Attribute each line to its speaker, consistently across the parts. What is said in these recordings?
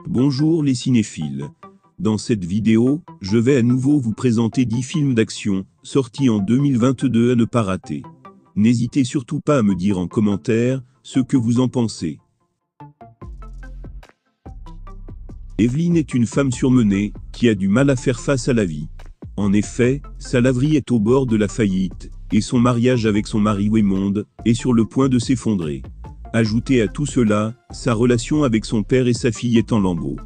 Speaker 1: Bonjour les cinéphiles. Dans cette vidéo, je vais à nouveau vous présenter 10 films d'action, sortis en 2022 à ne pas rater. N'hésitez surtout pas à me dire en commentaire ce que vous en pensez. Evelyn est une femme surmenée, qui a du mal à faire face à la vie. En effet, sa laverie est au bord de la faillite, et son mariage avec son mari Waymond est sur le point de s'effondrer. Ajoutez à tout cela, sa relation avec son père et sa fille est en lambeaux.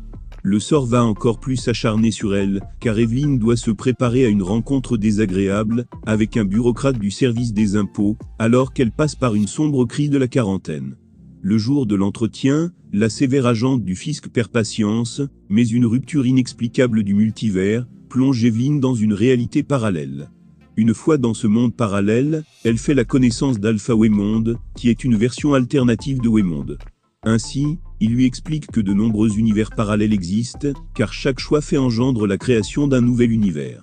Speaker 1: Le sort va encore plus s'acharner sur elle, car Evelyn doit se préparer à une rencontre désagréable, avec un bureaucrate du service des impôts, alors qu'elle passe par une sombre crise de la quarantaine. Le jour de l'entretien, la sévère agente du fisc perd patience, mais une rupture inexplicable du multivers plonge Evelyn dans une réalité parallèle. Une fois dans ce monde parallèle, elle fait la connaissance d'Alpha Waymond, qui est une version alternative de Waymond. Ainsi, il lui explique que de nombreux univers parallèles existent, car chaque choix fait engendre la création d'un nouvel univers.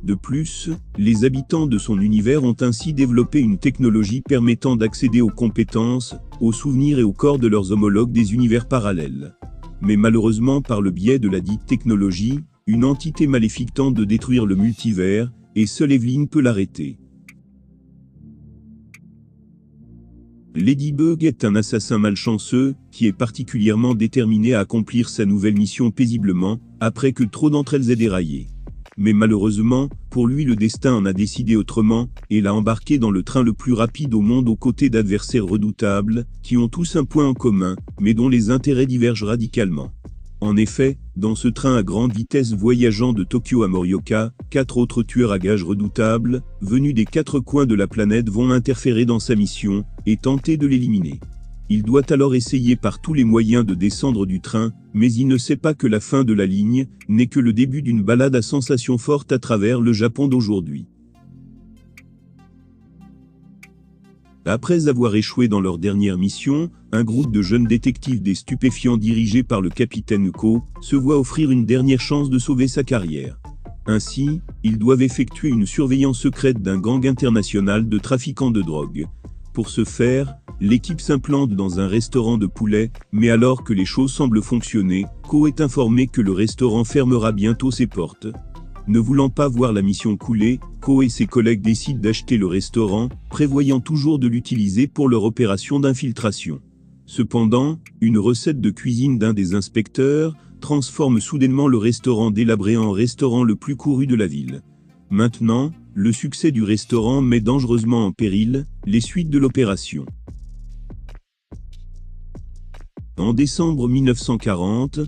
Speaker 1: De plus, les habitants de son univers ont ainsi développé une technologie permettant d'accéder aux compétences, aux souvenirs et aux corps de leurs homologues des univers parallèles. Mais malheureusement, par le biais de la dite technologie, une entité maléfique tente de détruire le multivers, et seule Evelyn peut l'arrêter. Ladybug est un assassin malchanceux, qui est particulièrement déterminé à accomplir sa nouvelle mission paisiblement, après que trop d'entre elles aient déraillé. Mais malheureusement, pour lui le destin en a décidé autrement, et l'a embarqué dans le train le plus rapide au monde aux côtés d'adversaires redoutables, qui ont tous un point en commun, mais dont les intérêts divergent radicalement. En effet, dans ce train à grande vitesse voyageant de Tokyo à Morioka, 4 autres tueurs à gages redoutables, venus des 4 coins de la planète vont interférer dans sa mission, et tenter de l'éliminer. Il doit alors essayer par tous les moyens de descendre du train, mais il ne sait pas que la fin de la ligne n'est que le début d'une balade à sensations fortes à travers le Japon d'aujourd'hui. Après avoir échoué dans leur dernière mission, un groupe de jeunes détectives des stupéfiants dirigés par le capitaine Ko se voit offrir une dernière chance de sauver sa carrière. Ainsi, ils doivent effectuer une surveillance secrète d'un gang international de trafiquants de drogue. Pour ce faire, l'équipe s'implante dans un restaurant de poulet, mais alors que les choses semblent fonctionner, Ko est informé que le restaurant fermera bientôt ses portes. Ne voulant pas voir la mission couler, Ko et ses collègues décident d'acheter le restaurant, prévoyant toujours de l'utiliser pour leur opération d'infiltration. Cependant, une recette de cuisine d'un des inspecteurs transforme soudainement le restaurant délabré en restaurant le plus couru de la ville. Maintenant, le succès du restaurant met dangereusement en péril les suites de l'opération. En décembre 1940,